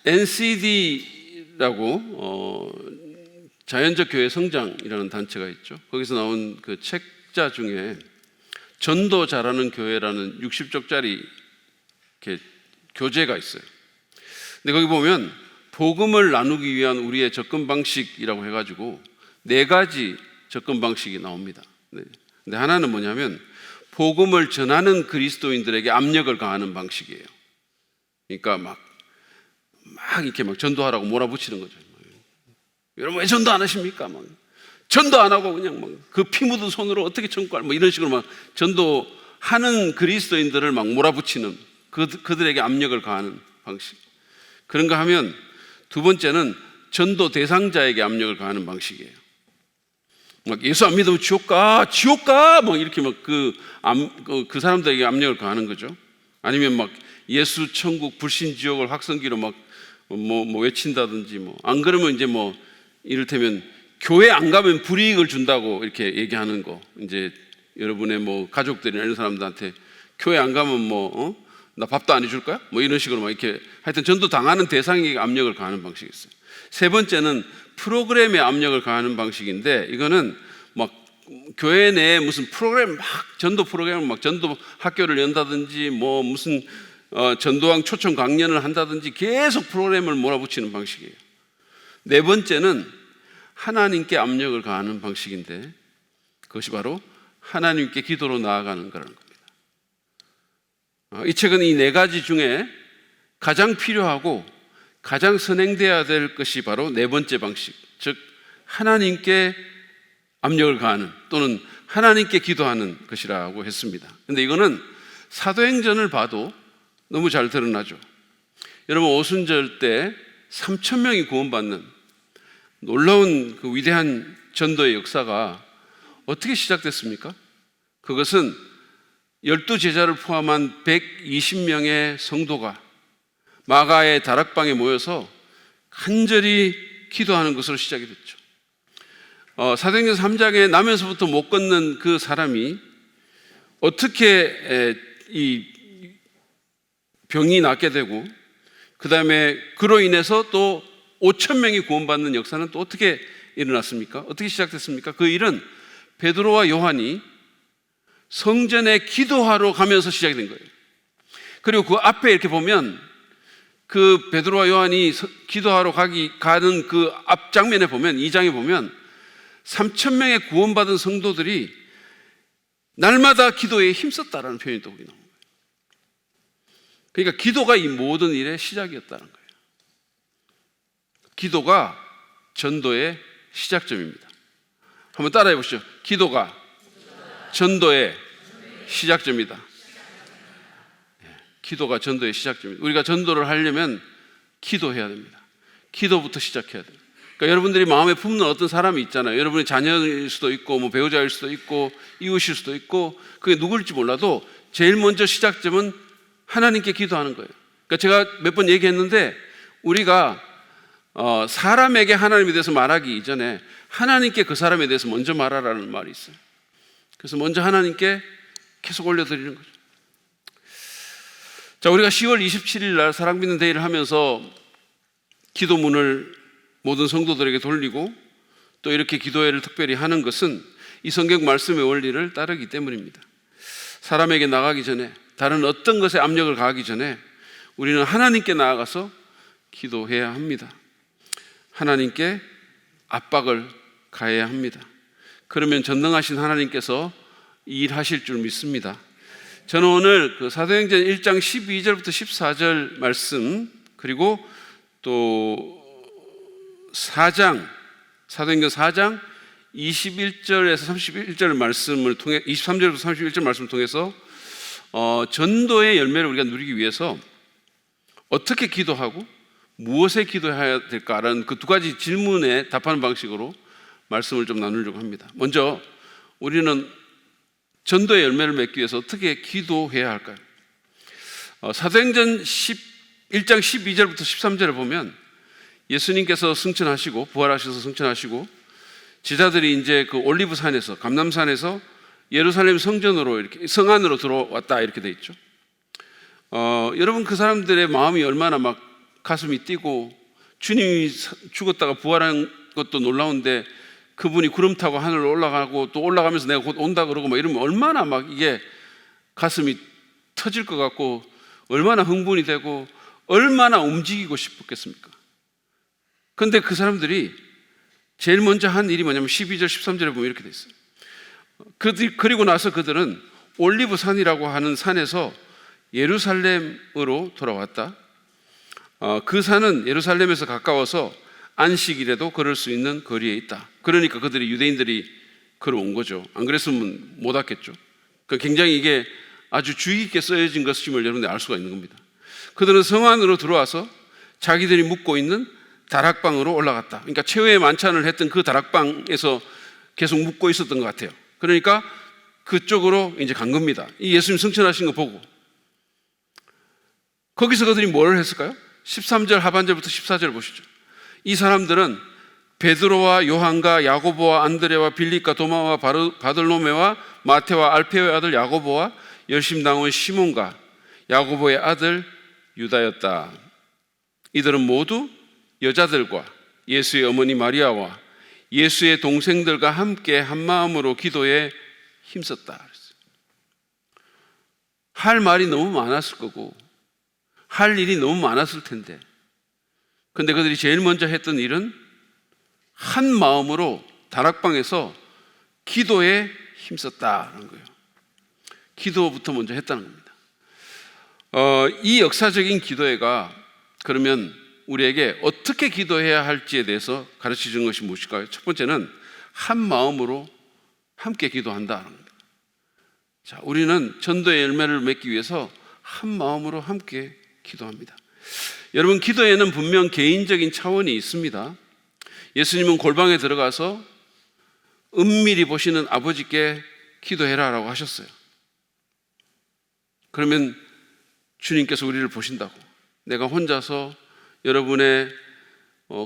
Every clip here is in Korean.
NCD라고 자연적 교회 성장이라는 단체가 있죠. 거기서 나온 그 책자 중에 전도 잘하는 교회라는 60쪽짜리 이렇게 교재가 있어요. 근데 거기 보면 복음을 나누기 위한 우리의 접근 방식이라고 해가지고 4가지 접근 방식이 나옵니다. 근데 하나는 뭐냐면 복음을 전하는 그리스도인들에게 압력을 가하는 방식이에요. 그러니까 막 이렇게 막 전도하라고 몰아붙이는 거죠. 여러분 왜 전도 안 하십니까? 막 전도 안 하고 그냥 막 그 피 묻은 손으로 어떻게 천국할 뭐 이런 식으로 막 전도하는 그리스도인들을 막 몰아붙이는 그들에게 압력을 가하는 방식. 그런가 하면 두 번째는 전도 대상자에게 압력을 가하는 방식이에요. 막 예수 안 믿으면 지옥 가 뭐 이렇게 막 그 사람들에게 압력을 가하는 거죠. 아니면 막 예수 천국 불신 지옥을 확성기로 막 외친다든지 안 그러면 이제 이를테면 교회 안 가면 불이익을 준다고 이렇게 얘기하는 거. 이제 여러분의 가족들이나 이런 사람들한테 교회 안 가면 나 밥도 안 해줄 거야? 이런 식으로 막 이렇게 하여튼 전도 당하는 대상에게 압력을 가하는 방식이 있어요. 세 번째는 프로그램에 압력을 가하는 방식인데, 이거는 막 교회 내에 무슨 프로그램 전도 프로그램을 전도 학교를 연다든지 무슨 전도왕 초청 강연을 한다든지 계속 프로그램을 몰아붙이는 방식이에요. 네 번째는 하나님께 압력을 가하는 방식인데, 그것이 바로 하나님께 기도로 나아가는 거라는 겁니다. 이 책은 이 4가지 중에 가장 필요하고 가장 선행되어야 될 것이 바로 4번째 방식, 즉 하나님께 압력을 가하는 또는 하나님께 기도하는 것이라고 했습니다. 그런데 이거는 사도행전을 봐도 너무 잘 드러나죠. 여러분, 오순절 때 3,000명이 구원받는 놀라운 그 위대한 전도의 역사가 어떻게 시작됐습니까? 그것은 12제자를 포함한 120명의 성도가 마가의 다락방에 모여서 간절히 기도하는 것으로 시작이 됐죠. 사도행전 3장에 나면서부터 못 걷는 그 사람이 어떻게 이 병이 낫게 되고, 그 다음에 그로 인해서 또 5,000명이 구원받는 역사는 또 어떻게 일어났습니까? 어떻게 시작됐습니까? 그 일은 베드로와 요한이 성전에 기도하러 가면서 시작이 된 거예요. 그리고 그 앞에 이렇게 보면 그 베드로와 요한이 기도하러 가는 그 앞 장면에 보면, 2장에 보면 3,000명의 구원받은 성도들이 날마다 기도에 힘썼다라는 표현이 또 거기 나옵니다. 그러니까 기도가 이 모든 일의 시작이었다는 거예요. 기도가 전도의 시작점입니다. 한번 따라해 보시죠. 기도가 전도의 시작점이다. 기도가 전도의 시작점입니다. 우리가 전도를 하려면 기도해야 됩니다. 기도부터 시작해야 돼요. 그러니까 여러분들이 마음에 품는 어떤 사람이 있잖아요. 여러분의 자녀일 수도 있고 배우자일 수도 있고 이웃일 수도 있고, 그게 누구일지 몰라도 제일 먼저 시작점은 하나님께 기도하는 거예요. 그러니까 제가 몇 번 얘기했는데, 우리가 사람에게 하나님에 대해서 말하기 이전에 하나님께 그 사람에 대해서 먼저 말하라는 말이 있어요. 그래서 먼저 하나님께 계속 올려드리는 거죠. 자, 우리가 10월 27일 날 사랑 믿는 데이를 하면서 기도문을 모든 성도들에게 돌리고 또 이렇게 기도회를 특별히 하는 것은 이 성경 말씀의 원리를 따르기 때문입니다. 사람에게 나가기 전에, 다른 어떤 것에 압력을 가하기 전에 우리는 하나님께 나아가서 기도해야 합니다. 하나님께 압박을 가해야 합니다. 그러면 전능하신 하나님께서 일하실 줄 믿습니다. 저는 오늘 그 사도행전 1장 12절부터 14절 말씀, 그리고 또 사도행전 4장 21절에서 31절 말씀을 통해, 23절부터 31절 말씀을 통해서 전도의 열매를 우리가 누리기 위해서 어떻게 기도하고 무엇에 기도해야 될까라는 그 2가지 질문에 답하는 방식으로 말씀을 좀 나누려고 합니다. 먼저 우리는 전도의 열매를 맺기 위해서 어떻게 기도해야 할까요? 사도행전 1장 12절부터 13절을 보면 예수님께서 승천하시고, 부활하셔서 승천하시고, 제자들이 이제 그 올리브산에서, 감람산에서 예루살렘 성전으로 이렇게 성 안으로 들어왔다 이렇게 돼 있죠. 여러분, 그 사람들의 마음이 얼마나 막 가슴이 뛰고, 주님이 죽었다가 부활한 것도 놀라운데 그분이 구름 타고 하늘로 올라가고 또 올라가면서 내가 곧 온다 그러고 막 이러면 얼마나 막 이게 가슴이 터질 것 같고 얼마나 흥분이 되고 얼마나 움직이고 싶었겠습니까? 그런데 그 사람들이 제일 먼저 한 일이 뭐냐면 12절 13절에 보면 이렇게 돼 있어요. 그리고 나서 그들은 올리브산이라고 하는 산에서 예루살렘으로 돌아왔다. 그 산은 예루살렘에서 가까워서 안식일에도 걸을 수 있는 거리에 있다. 그러니까 그들이, 유대인들이 걸어온 거죠. 안 그랬으면 못 왔겠죠. 굉장히 이게 아주 주의 깊게 쓰여진 것임을 여러분들이 알 수가 있는 겁니다. 그들은 성 안으로 들어와서 자기들이 묵고 있는 다락방으로 올라갔다. 그러니까 최후의 만찬을 했던 그 다락방에서 계속 묵고 있었던 것 같아요. 그러니까 그쪽으로 이제 간 겁니다. 이 예수님 승천하신 거 보고. 거기서 그들이 뭘 했을까요? 13절 하반절부터 14절 보시죠. 이 사람들은 베드로와 요한과 야고보와 안드레와 빌립과 도마와 바들로메와 마테와 알페오의 아들 야고보와 열심당원 시몬과 야고보의 아들 유다였다. 이들은 모두 여자들과 예수의 어머니 마리아와 예수의 동생들과 함께 한마음으로 기도에 힘썼다. 할 말이 너무 많았을 거고 할 일이 너무 많았을 텐데, 그런데 그들이 제일 먼저 했던 일은 한 마음으로 다락방에서 기도에 힘썼다는 거예요. 기도부터 먼저 했다는 겁니다. 이 역사적인 기도회가 그러면 우리에게 어떻게 기도해야 할지에 대해서 가르쳐 주는 것이 무엇일까요? 첫 번째는 한 마음으로 함께 기도한다는 겁니다. 자, 우리는 전도의 열매를 맺기 위해서 한 마음으로 함께 기도합니다. 여러분, 기도에는 분명 개인적인 차원이 있습니다. 예수님은 골방에 들어가서 은밀히 보시는 아버지께 기도해라라고 하셨어요. 그러면 주님께서 우리를 보신다고. 내가 혼자서 여러분의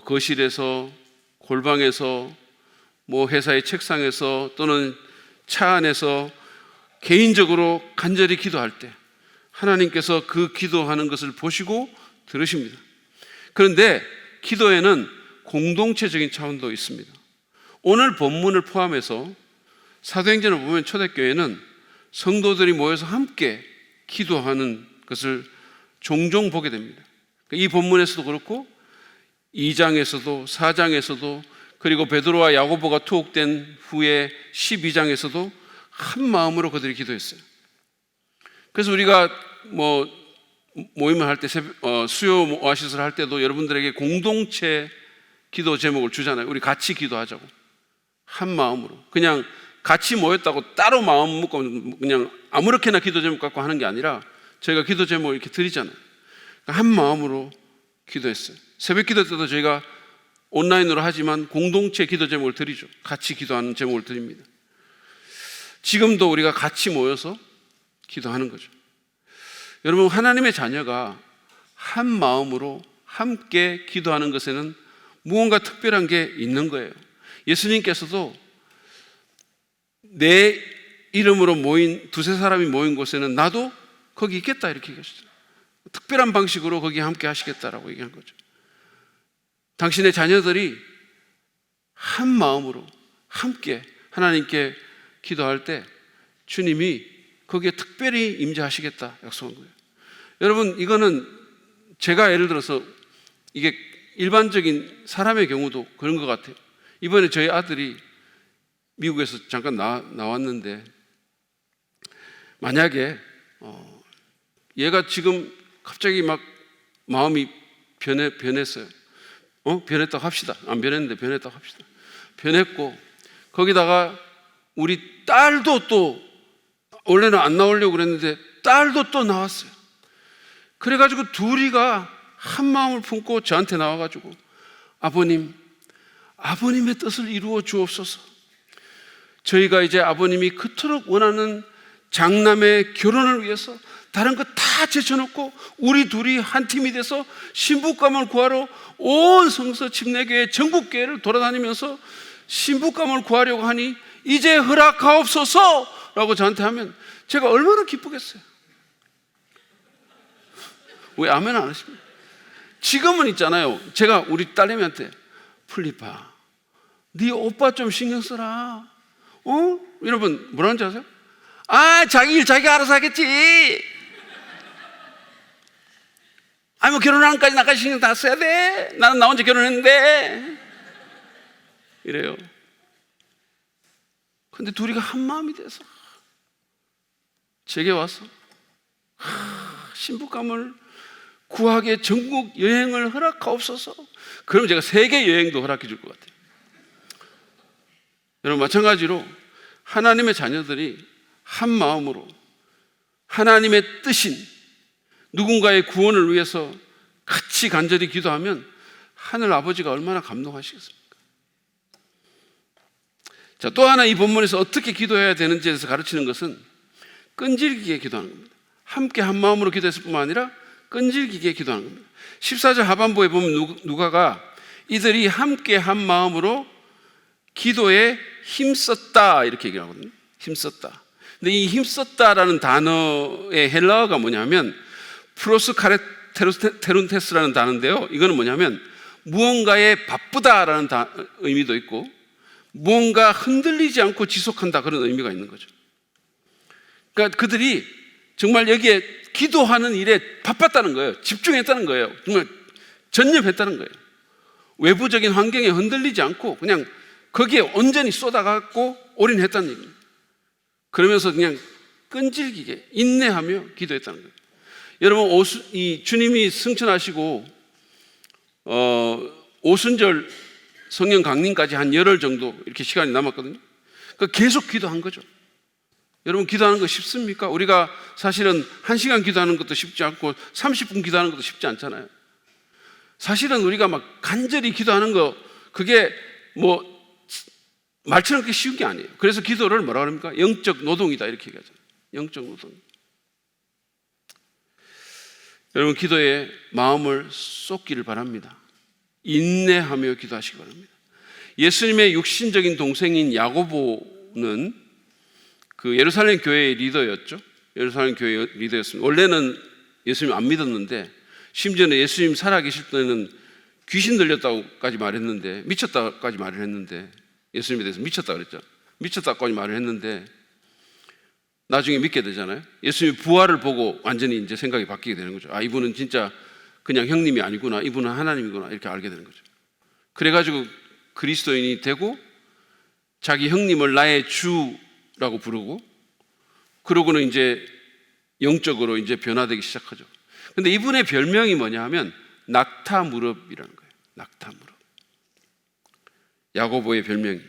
거실에서, 골방에서, 회사의 책상에서 또는 차 안에서 개인적으로 간절히 기도할 때 하나님께서 그 기도하는 것을 보시고 들으십니다. 그런데 기도에는 공동체적인 차원도 있습니다. 오늘 본문을 포함해서 사도행전을 보면 초대교회는 성도들이 모여서 함께 기도하는 것을 종종 보게 됩니다. 이 본문에서도 그렇고 2장에서도 4장에서도 그리고 베드로와 야고보가 투옥된 후에 12장에서도 한 마음으로 그들이 기도했어요. 그래서 우리가 모임을 할 때, 수요 오아시스를 할 때도 여러분들에게 공동체 기도 제목을 주잖아요. 우리 같이 기도하자고. 한 마음으로. 그냥 같이 모였다고 따로 마음 먹고 그냥 아무렇게나 기도 제목 갖고 하는 게 아니라 저희가 기도 제목을 이렇게 드리잖아요. 한 마음으로 기도했어요. 새벽 기도 때도 저희가 온라인으로 하지만 공동체 기도 제목을 드리죠. 같이 기도하는 제목을 드립니다. 지금도 우리가 같이 모여서 기도하는 거죠. 여러분, 하나님의 자녀가 한 마음으로 함께 기도하는 것에는 무언가 특별한 게 있는 거예요. 예수님께서도 내 이름으로 모인 두세 사람이 모인 곳에는 나도 거기 있겠다 이렇게 얘기하셨어요. 특별한 방식으로 거기 함께 하시겠다라고 얘기한 거죠. 당신의 자녀들이 한 마음으로 함께 하나님께 기도할 때 주님이 거기에 특별히 임재하시겠다 약속한 거예요. 여러분, 이거는 제가 예를 들어서 이게 일반적인 사람의 경우도 그런 것 같아요. 이번에 저희 아들이 미국에서 잠깐 나왔는데 만약에 얘가 지금 갑자기 막 마음이 변했어요. 변했다고 합시다. 안 변했는데 변했다고 합시다. 변했고 거기다가 우리 딸도 또 원래는 안 나오려고 그랬는데 딸도 또 나왔어요. 그래가지고 둘이가 한 마음을 품고 저한테 나와가지고 아버님, 아버님의 뜻을 이루어 주옵소서. 저희가 이제 아버님이 그토록 원하는 장남의 결혼을 위해서 다른 거 다 제쳐놓고 우리 둘이 한 팀이 돼서 신부감을 구하러 온 성서 침례교회 전국교회를 돌아다니면서 신부감을 구하려고 하니 이제 허락하옵소서 라고 저한테 하면 제가 얼마나 기쁘겠어요. 왜 아멘 안 하십니까? 지금은 있잖아요. 제가 우리 딸내미한테 플리파, 네 오빠 좀 신경 써라. 여러분 뭐라는지 아세요? 자기 일 자기가 알아서 하겠지. 뭐 결혼하는까지 나까지 신경 다 써야 돼. 나는 나 혼자 결혼했는데. 이래요. 근데 둘이가 한 마음이 돼서 제게 와서 신부감을 구하게 전국 여행을 허락하옵소서. 그럼 제가 세계 여행도 허락해 줄 것 같아요. 여러분 마찬가지로 하나님의 자녀들이 한 마음으로 하나님의 뜻인 누군가의 구원을 위해서 같이 간절히 기도하면 하늘 아버지가 얼마나 감동하시겠습니까? 자, 또 하나 이 본문에서 어떻게 기도해야 되는지에 대해서 가르치는 것은 끈질기게 기도하는 겁니다. 함께 한 마음으로 기도했을 뿐만 아니라 끈질기게 기도하는 겁니다. 14절 하반부에 보면 누가가 이들이 함께 한 마음으로 기도에 힘썼다 이렇게 얘기를 하거든요. 힘썼다. 근데 이 힘썼다라는 단어의 헬라어가 뭐냐면 프로스카레테룬테스라는 단어인데요. 이거는 뭐냐면 무언가에 바쁘다라는 의미도 있고 무언가 흔들리지 않고 지속한다 그런 의미가 있는 거죠. 그러니까 그들이 정말 여기에 기도하는 일에 바빴다는 거예요. 집중했다는 거예요. 정말 전념했다는 거예요. 외부적인 환경에 흔들리지 않고 그냥 거기에 온전히 쏟아갖고 올인했다는 얘기입니다. 그러면서 그냥 끈질기게 인내하며 기도했다는 거예요. 여러분 이 주님이 승천하시고 오순절 성령 강림까지 한 열흘 정도 이렇게 시간이 남았거든요. 그러니까 계속 기도한 거죠. 여러분 기도하는 거 쉽습니까? 우리가 사실은 1시간 기도하는 것도 쉽지 않고 30분 기도하는 것도 쉽지 않잖아요. 사실은 우리가 막 간절히 기도하는 거 그게 뭐 말처럼 그렇게 쉬운 게 아니에요. 그래서 기도를 뭐라고 합니까? 영적 노동이다 이렇게 얘기하잖아요. 영적 노동. 여러분 기도에 마음을 쏟기를 바랍니다. 인내하며 기도하시기 바랍니다. 예수님의 육신적인 동생인 야고보는 그 예루살렘 교회의 리더였죠. 예루살렘 교회의 리더였습니다. 원래는 예수님 안 믿었는데 심지어는 예수님 살아계실 때는 귀신 들렸다고까지 말했는데 미쳤다고까지 말을 했는데 예수님에 대해서 미쳤다 그랬죠. 미쳤다고까지 말을 했는데 나중에 믿게 되잖아요. 예수님이 부활을 보고 완전히 이제 생각이 바뀌게 되는 거죠. 이분은 진짜 그냥 형님이 아니구나. 이분은 하나님이구나. 이렇게 알게 되는 거죠. 그래가지고 그리스도인이 되고 자기 형님을 나의 주라고 부르고 그러고는 이제 영적으로 이제 변화되기 시작하죠. 근데 이분의 별명이 뭐냐 하면 낙타무릎이라는 거예요. 낙타무릎. 야고보의 별명이.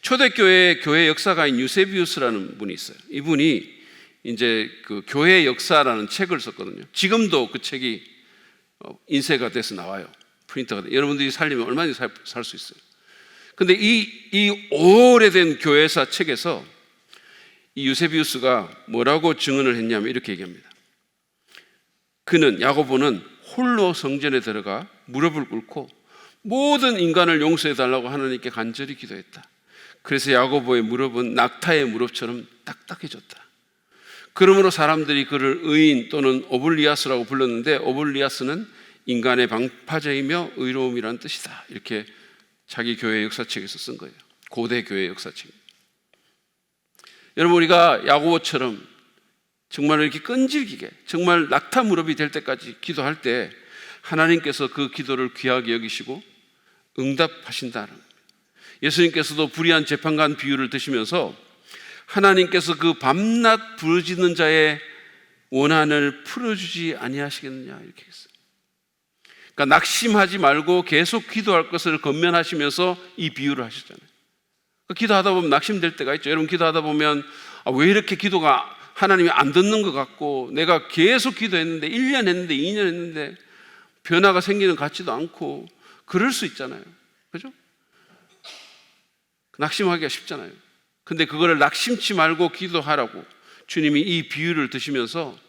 초대교회 교회 역사가인 유세비우스라는 분이 있어요. 이분이 이제 그 교회 역사라는 책을 썼거든요. 지금도 그 책이 인쇄가 돼서 나와요. 프린터가 돼. 여러분들이 살리면 얼마든지 살 수 있어요. 근데 이 오래된 교회사 책에서 이 유세비우스가 뭐라고 증언을 했냐면 이렇게 얘기합니다. 그는 야고보는 홀로 성전에 들어가 무릎을 꿇고 모든 인간을 용서해 달라고 하나님께 간절히 기도했다. 그래서 야고보의 무릎은 낙타의 무릎처럼 딱딱해졌다. 그러므로 사람들이 그를 의인 또는 오블리아스라고 불렀는데 오블리아스는 인간의 방파제이며 의로움이라는 뜻이다. 이렇게 자기 교회 역사책에서 쓴 거예요. 고대 교회 역사책. 여러분 우리가 야고보처럼 정말 이렇게 끈질기게 정말 낙타 무릎이 될 때까지 기도할 때 하나님께서 그 기도를 귀하게 여기시고 응답하신다는 겁니다. 예수님께서도 불의한 재판관 비유를 드시면서 하나님께서 그 밤낮 부르짖는 자의 원한을 풀어주지 아니하시겠느냐 이렇게 했어요. 그러니까 낙심하지 말고 계속 기도할 것을 권면하시면서 이 비유를 하셨잖아요. 기도하다 보면 낙심될 때가 있죠. 여러분 기도하다 보면 왜 이렇게 기도가 하나님이 안 듣는 것 같고 내가 계속 기도했는데 1년 했는데 2년 했는데 변화가 생기는 것 같지도 않고 그럴 수 있잖아요. 그죠? 낙심하기가 쉽잖아요. 근데 그거를 낙심치 말고 기도하라고 주님이 이 비유를 드시면서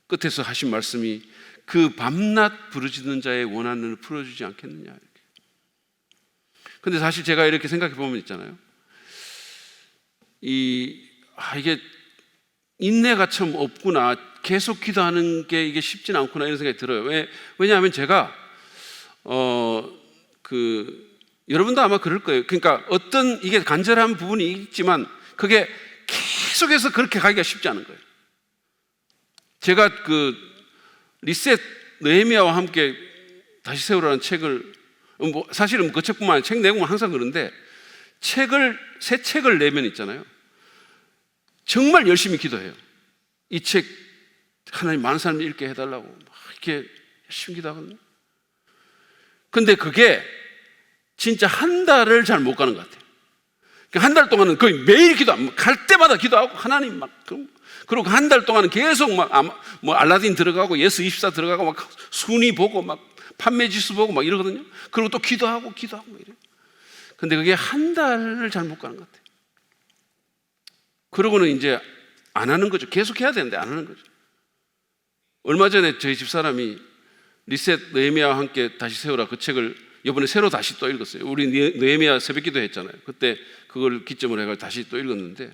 끝에서 하신 말씀이 그 밤낮 부르짖는 자의 원한을 풀어주지 않겠느냐 이렇게. 근데 사실 제가 이렇게 생각해 보면 있잖아요. 이게 인내가 참 없구나. 계속 기도하는 게 이게 쉽진 않구나 이런 생각이 들어요. 왜냐하면 제가 여러분도 아마 그럴 거예요. 그러니까 어떤 이게 간절한 부분이 있지만 그게 계속해서 그렇게 가기가 쉽지 않은 거예요. 제가 리셋 느헤미야와 함께 다시 세우라는 책을 사실은 그 책뿐만 아니라 책 내용은 항상 그런데 새 책을 내면 있잖아요. 정말 열심히 기도해요. 이 책 하나님 많은 사람이 읽게 해달라고 막 이렇게 열심히 기도하거든요. 근데 그게 진짜 한 달을 잘 못 가는 것 같아요. 한 달 동안은 거의 매일 갈 때마다 기도하고 하나님 그리고 한 달 동안은 계속 알라딘 들어가고 예스 24 들어가고 막 순위 보고 막 판매 지수 보고 막 이러거든요. 그리고 또 기도하고 막 이래요. 근데 그게 한 달을 잘 못 가는 것 같아요. 그러고는 이제 안 하는 거죠. 계속 해야 되는데 안 하는 거죠. 얼마 전에 저희 집사람이 리셋 느헤미야와 함께 다시 세우라 그 책을 이번에 새로 다시 또 읽었어요. 우리 느헤미야 새벽기도 했잖아요. 그때 그걸 기점으로 해가지고 다시 또 읽었는데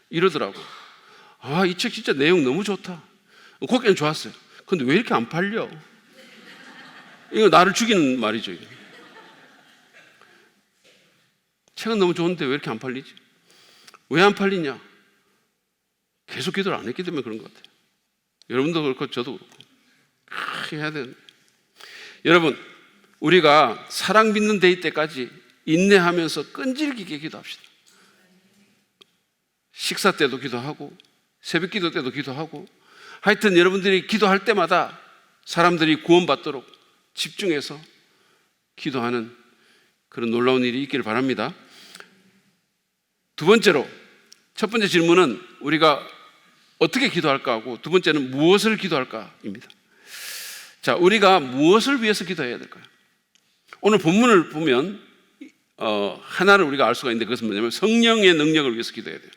이러더라고. 이 책 진짜 내용 너무 좋다. 그것까지는 좋았어요. 근데 왜 이렇게 안 팔려? 이거 나를 죽이는 말이죠. 이게. 책은 너무 좋은데 왜 이렇게 안 팔리지? 왜 안 팔리냐? 계속 기도를 안 했기 때문에 그런 것 같아요. 여러분도 그렇고 저도 그렇고 그렇게 해야 되는데 여러분 우리가 사랑 믿는 데이 때까지 인내하면서 끈질기게 기도합시다. 식사 때도 기도하고 새벽 기도 때도 기도하고 하여튼 여러분들이 기도할 때마다 사람들이 구원받도록 집중해서 기도하는 그런 놀라운 일이 있기를 바랍니다. 두 번째로 첫 번째 질문은 우리가 어떻게 기도할까 하고 두 번째는 무엇을 기도할까입니다. 자, 우리가 무엇을 위해서 기도해야 될까요? 오늘 본문을 보면 하나를 우리가 알 수가 있는데 그것은 뭐냐면 성령의 능력을 위해서 기도해야 돼요.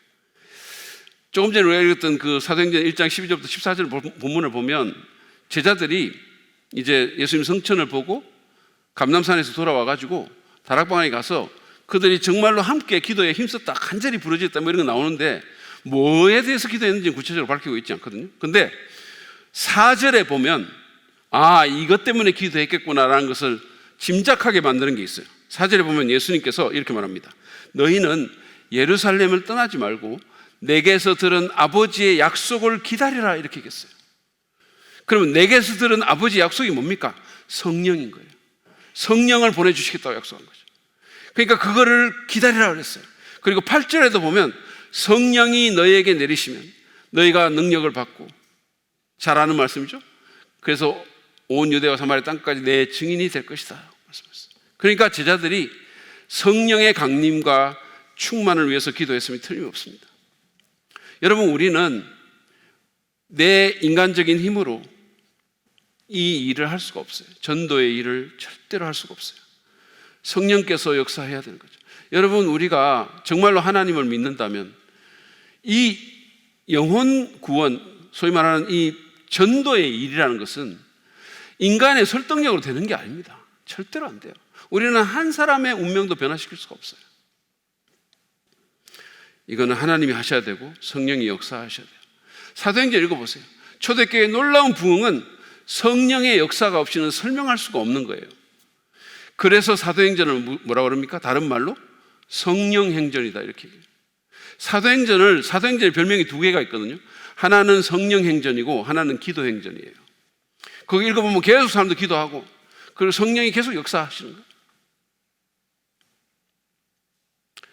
조금 전에 우리가 읽었던 그 사도행전 1장 12절부터 14절 본문을 보면 제자들이 이제 예수님 성천을 보고 감람산에서 돌아와가지고 다락방에 가서 그들이 정말로 함께 기도에 힘썼다 간절히 부르짖었다 뭐 이런 거 나오는데 뭐에 대해서 기도했는지 구체적으로 밝히고 있지 않거든요. 근데 4절에 보면 이것 때문에 기도했겠구나라는 것을 짐작하게 만드는 게 있어요. 4절에 보면 예수님께서 이렇게 말합니다. 너희는 예루살렘을 떠나지 말고 내게서 들은 아버지의 약속을 기다리라 이렇게 얘기했어요. 그러면 내게서 들은 아버지의 약속이 뭡니까? 성령인 거예요. 성령을 보내주시겠다고 약속한 거죠. 그러니까 그거를 기다리라 그랬어요. 그리고 8절에도 보면 성령이 너희에게 내리시면 너희가 능력을 받고 잘 아는 말씀이죠. 그래서 온 유대와 사마리아 땅까지 내 증인이 될 것이다 말씀하셨어요. 그러니까 제자들이 성령의 강림과 충만을 위해서 기도했음이 틀림없습니다. 여러분 우리는 내 인간적인 힘으로 이 일을 할 수가 없어요. 전도의 일을 절대로 할 수가 없어요. 성령께서 역사해야 되는 거죠. 여러분 우리가 정말로 하나님을 믿는다면 이 영혼 구원, 소위 말하는 이 전도의 일이라는 것은 인간의 설득력으로 되는 게 아닙니다. 절대로 안 돼요. 우리는 한 사람의 운명도 변화시킬 수가 없어요. 이거는 하나님이 하셔야 되고 성령이 역사하셔야 돼요. 사도행전 읽어보세요. 초대교회의 놀라운 부흥은 성령의 역사가 없이는 설명할 수가 없는 거예요. 그래서 사도행전을 뭐라고 그럽니까? 다른 말로 성령행전이다 이렇게 얘기해요. 사도행전의 별명이 두 개가 있거든요. 하나는 성령행전이고 하나는 기도행전이에요. 거기 읽어보면 계속 사람들 기도하고 그리고 성령이 계속 역사하시는 거예요.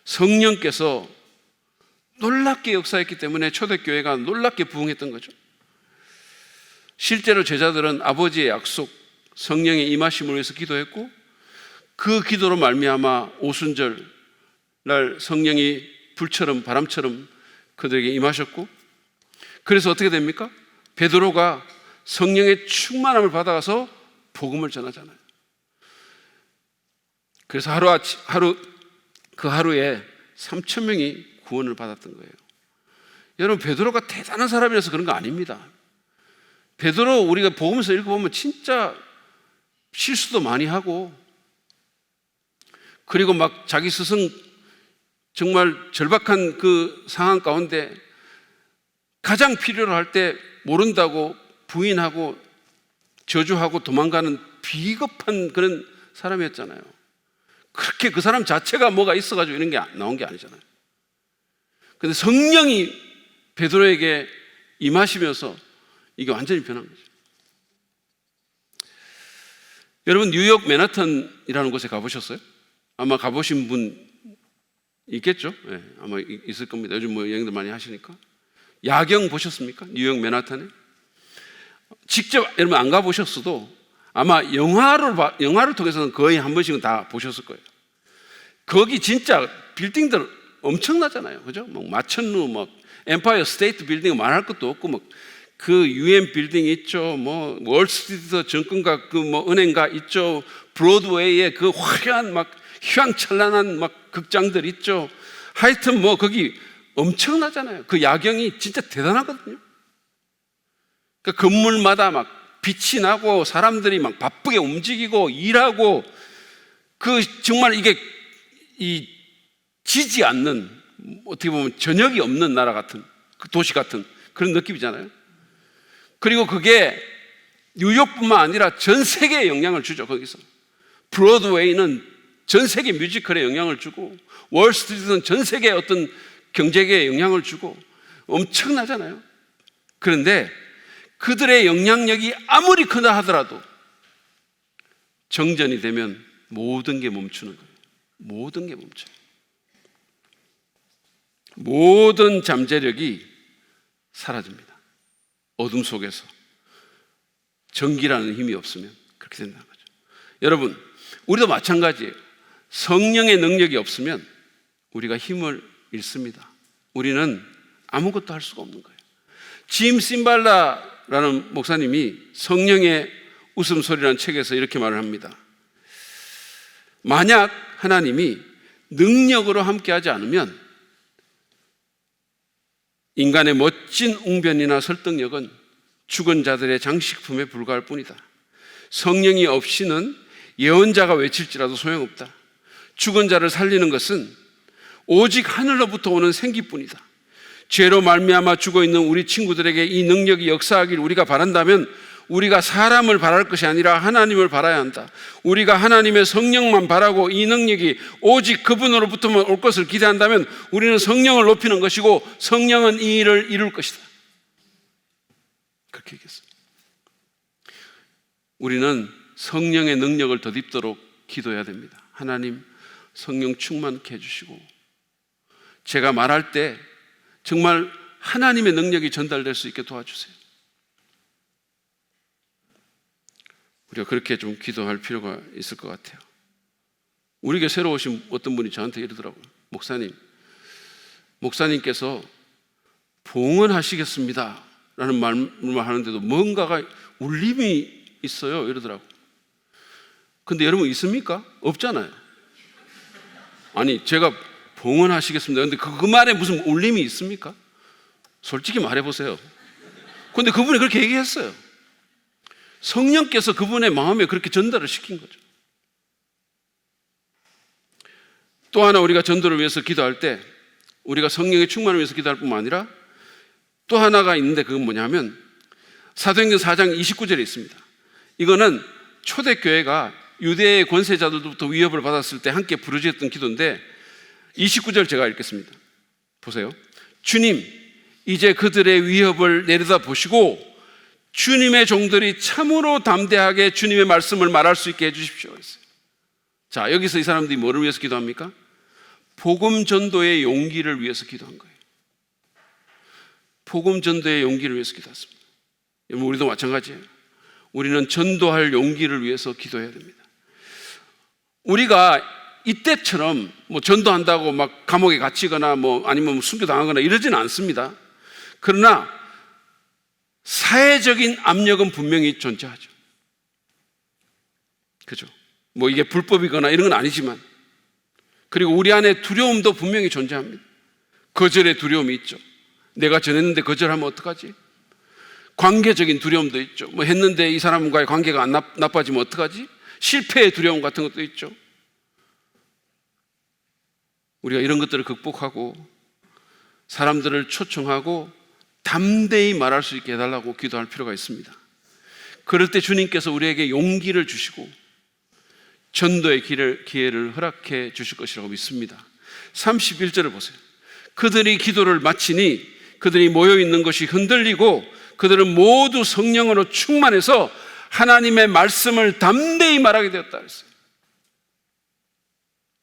성령께서 놀랍게 역사했기 때문에 초대교회가 놀랍게 부흥했던 거죠. 실제로 제자들은 아버지의 약속, 성령의 임하심을 위해서 기도했고 그 기도로 말미암아 오순절 날 성령이 불처럼 바람처럼 그들에게 임하셨고 그래서 어떻게 됩니까? 베드로가 성령의 충만함을 받아가서 복음을 전하잖아요. 그래서 그 하루에 3,000명이 구원을 받았던 거예요. 여러분 베드로가 대단한 사람이라서 그런 거 아닙니다. 베드로 우리가 복음서 읽어보면 진짜 실수도 많이 하고 그리고 막 자기 스승 정말 절박한 그 상황 가운데 가장 필요로 할 때 모른다고 부인하고 저주하고 도망가는 비겁한 그런 사람이었잖아요. 그렇게 그 사람 자체가 뭐가 있어가지고 이런 게 나온 게 아니잖아요. 근데 성령이 베드로에게 임하시면서 이게 완전히 변한 거죠. 여러분, 뉴욕 맨하탄이라는 곳에 가보셨어요? 아마 가보신 분 있겠죠? 네, 아마 있을 겁니다. 요즘 뭐 여행들 많이 하시니까. 야경 보셨습니까? 뉴욕 맨하탄에? 직접 여러분 안 가보셨어도 아마 영화를 통해서는 거의 한 번씩은 다 보셨을 거예요. 거기 진짜 빌딩들 엄청나잖아요. 그죠? 막 마천루, 막 엠파이어 스테이트 빌딩 말할 것도 없고, 막 그 UN 빌딩 있죠. 뭐 월스트리트 정권가 그 뭐 은행가 있죠. 브로드웨이에 그 화려한 막 휘황찬란한 막 극장들 있죠. 하여튼 뭐 거기 엄청나잖아요. 그 야경이 진짜 대단하거든요. 그러니까 건물마다 막 빛이 나고 사람들이 막 바쁘게 움직이고 일하고, 그 정말 이게 이 지지 않는, 어떻게 보면 저녁이 없는 나라 같은, 그 도시 같은 그런 느낌이잖아요. 그리고 그게 뉴욕뿐만 아니라 전 세계에 영향을 주죠. 거기서 브로드웨이는 전 세계 뮤지컬에 영향을 주고, 월스트리트는 전 세계의 어떤 경제계에 영향을 주고 엄청나잖아요. 그런데 그들의 영향력이 아무리 크다 하더라도 정전이 되면 모든 게 멈추는 거예요. 모든 게 멈춰요. 모든 잠재력이 사라집니다. 어둠 속에서 전기라는 힘이 없으면 그렇게 된다는 거죠. 여러분, 우리도 마찬가지예요. 성령의 능력이 없으면 우리가 힘을 잃습니다. 우리는 아무것도 할 수가 없는 거예요. 짐 심발라라는 목사님이 성령의 웃음소리라는 책에서 이렇게 말을 합니다. 만약 하나님이 능력으로 함께하지 않으면 인간의 멋진 웅변이나 설득력은 죽은 자들의 장식품에 불과할 뿐이다. 성령이 없이는 예언자가 외칠지라도 소용없다. 죽은 자를 살리는 것은 오직 하늘로부터 오는 생기뿐이다. 죄로 말미암아 죽어있는 우리 친구들에게 이 능력이 역사하기를 우리가 바란다면 우리가 사람을 바랄 것이 아니라 하나님을 바라야 한다. 우리가 하나님의 성령만 바라고 이 능력이 오직 그분으로부터만 올 것을 기대한다면 우리는 성령을 높이는 것이고 성령은 이 일을 이룰 것이다. 그렇게 얘기했어요. 우리는 성령의 능력을 덧입도록 기도해야 됩니다. 하나님, 성령 충만케 해주시고 제가 말할 때 정말 하나님의 능력이 전달될 수 있게 도와주세요. 우리가 그렇게 좀 기도할 필요가 있을 것 같아요. 우리 교회 새로 오신 어떤 분이 저한테 이러더라고요. 목사님께서 봉헌하시겠습니다 라는 말을 하는데도 뭔가가 울림이 있어요 이러더라고요. 근데 여러분 있습니까? 없잖아요. 아니 제가 봉헌하시겠습니다. 근데 그 말에 무슨 울림이 있습니까? 솔직히 말해보세요. 근데 그분이 그렇게 얘기했어요. 성령께서 그분의 마음에 그렇게 전달을 시킨 거죠. 또 하나 우리가 전도를 위해서 기도할 때 우리가 성령의 충만을 위해서 기도할 뿐만 아니라 또 하나가 있는데 그건 뭐냐면 사도행전 4장 29절에 있습니다. 이거는 초대교회가 유대의 권세자들로부터 위협을 받았을 때 함께 부르짖었던 기도인데 29절 제가 읽겠습니다. 보세요. 주님, 이제 그들의 위협을 내려다 보시고 주님의 종들이 참으로 담대하게 주님의 말씀을 말할 수 있게 해주십시오. 자, 여기서 이 사람들이 뭐를 위해서 기도합니까? 복음 전도의 용기를 위해서 기도한 거예요. 복음 전도의 용기를 위해서 기도했습니다. 우리도 마찬가지예요. 우리는 전도할 용기를 위해서 기도해야 됩니다. 우리가 이때처럼 뭐 전도한다고 막 감옥에 갇히거나 뭐 아니면 순교당하거나 이러지는 않습니다. 그러나 사회적인 압력은 분명히 존재하죠. 그죠? 뭐 이게 불법이거나 이런 건 아니지만, 그리고 우리 안에 두려움도 분명히 존재합니다. 거절의 두려움이 있죠. 내가 전했는데 거절하면 어떡하지? 관계적인 두려움도 있죠. 뭐 했는데 이 사람과의 관계가 안 나빠지면 어떡하지? 실패의 두려움 같은 것도 있죠. 우리가 이런 것들을 극복하고 사람들을 초청하고 담대히 말할 수 있게 해달라고 기도할 필요가 있습니다. 그럴 때 주님께서 우리에게 용기를 주시고 전도의 기회를 허락해 주실 것이라고 믿습니다. 31절을 보세요. 그들이 기도를 마치니 그들이 모여있는 것이 흔들리고 그들은 모두 성령으로 충만해서 하나님의 말씀을 담대히 말하게 되었다 그랬어요.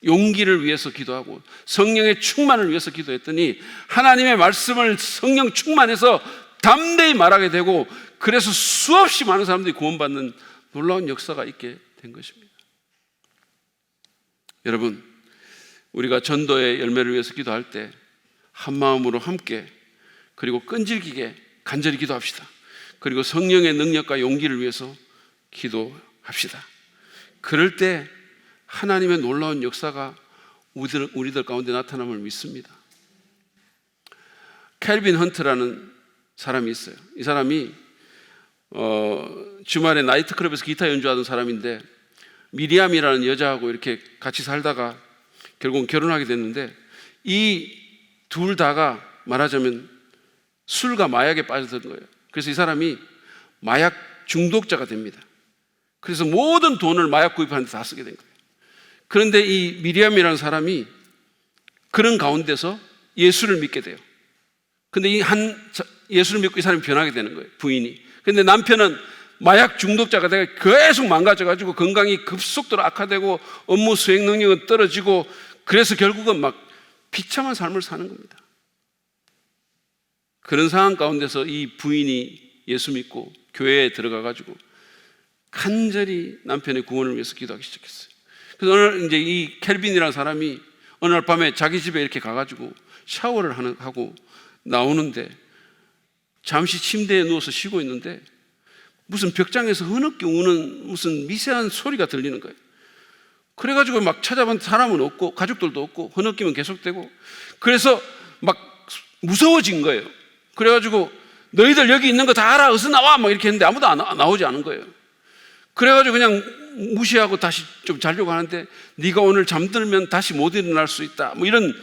용기를 위해서 기도하고 성령의 충만을 위해서 기도했더니 하나님의 말씀을 성령 충만해서 담대히 말하게 되고, 그래서 수없이 많은 사람들이 구원받는 놀라운 역사가 있게 된 것입니다. 여러분, 우리가 전도의 열매를 위해서 기도할 때 한마음으로 함께 그리고 끈질기게 간절히 기도합시다. 그리고 성령의 능력과 용기를 위해서 기도합시다. 그럴 때 하나님의 놀라운 역사가 우리들 가운데 나타남을 믿습니다. 켈빈 헌트라는 사람이 있어요. 이 사람이 주말에 나이트클럽에서 기타 연주하던 사람인데 미리암이라는 여자하고 이렇게 같이 살다가 결국은 결혼하게 됐는데, 이 둘 다가 말하자면 술과 마약에 빠져든 거예요. 그래서 이 사람이 마약 중독자가 됩니다. 그래서 모든 돈을 마약 구입하는 데 다 쓰게 된 거예요. 그런데 이 미리암이라는 사람이 그런 가운데서 예수를 믿게 돼요. 근데 예수를 믿고 이 사람이 변하게 되는 거예요, 부인이. 근데 남편은 마약 중독자가 되고 계속 망가져가지고 건강이 급속도로 악화되고 업무 수행 능력은 떨어지고, 그래서 결국은 막 비참한 삶을 사는 겁니다. 그런 상황 가운데서 이 부인이 예수 믿고 교회에 들어가가지고 간절히 남편의 구원을 위해서 기도하기 시작했어요. 그래서 오늘 이제 이 켈빈이라는 사람이 어느 날 밤에 자기 집에 이렇게 가가지고 샤워를 하고 나오는데 잠시 침대에 누워서 쉬고 있는데 무슨 벽장에서 흐느끼 우는 무슨 미세한 소리가 들리는 거예요. 그래가지고 막 찾아봤는데 사람은 없고 가족들도 없고 흐느끼면 계속되고, 그래서 막 무서워진 거예요. 그래가지고 너희들 여기 있는 거 다 알아, 어서 나와, 막 이렇게 했는데 아무도 나오지 않은 거예요. 그래가지고 그냥 무시하고 다시 좀 자려고 하는데 네가 오늘 잠들면 다시 못 일어날 수 있다, 뭐 이런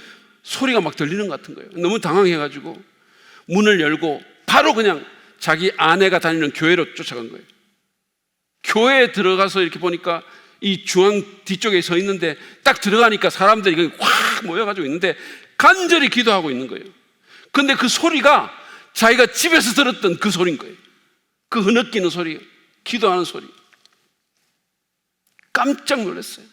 소리가 막 들리는 것 같은 거예요. 너무 당황해가지고 문을 열고 바로 그냥 자기 아내가 다니는 교회로 쫓아간 거예요. 교회에 들어가서 이렇게 보니까 이 중앙 뒤쪽에 서 있는데 딱 들어가니까 사람들이 확 모여가지고 있는데 간절히 기도하고 있는 거예요. 근데 그 소리가 자기가 집에서 들었던 그 소리인 거예요. 그 흐느끼는 소리, 기도하는 소리. 깜짝 놀랐어요.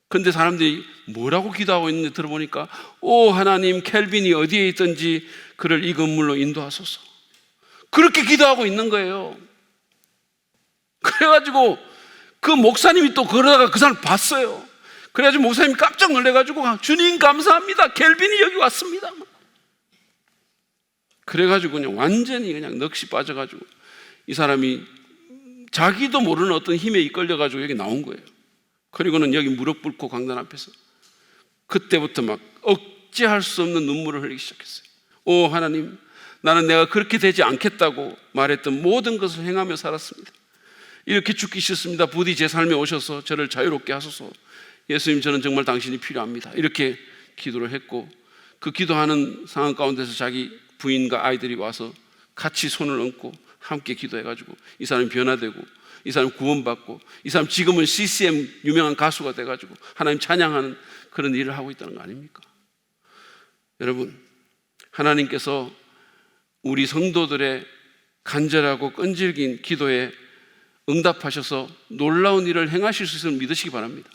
근데 사람들이 뭐라고 기도하고 있는지 들어보니까 오 하나님, 켈빈이 어디에 있든지 그를 이 건물로 인도하소서, 그렇게 기도하고 있는 거예요. 그래가지고 그 목사님이 또 그러다가 그 사람을 봤어요. 그래가지고 목사님이 깜짝 놀래가지고 주님 감사합니다, 켈빈이 여기 왔습니다. 그래가지고 그냥 완전히 그냥 넋이 빠져가지고 이 사람이 자기도 모르는 어떤 힘에 이끌려가지고 여기 나온 거예요. 그리고는 여기 무릎 꿇고 강단 앞에서 그때부터 막 억제할 수 없는 눈물을 흘리기 시작했어요. 오 하나님, 나는 내가 그렇게 되지 않겠다고 말했던 모든 것을 행하며 살았습니다. 이렇게 죽기 싫습니다. 부디 제 삶에 오셔서 저를 자유롭게 하소서. 예수님, 저는 정말 당신이 필요합니다. 이렇게 기도를 했고, 그 기도하는 상황 가운데서 자기 부인과 아이들이 와서 같이 손을 얹고 함께 기도해가지고 이 사람이 변화되고 이 사람 구원받고, 이 사람 지금은 CCM 유명한 가수가 돼가지고 하나님 찬양하는 그런 일을 하고 있다는 거 아닙니까? 여러분, 하나님께서 우리 성도들의 간절하고 끈질긴 기도에 응답하셔서 놀라운 일을 행하실 수 있음을 믿으시기 바랍니다.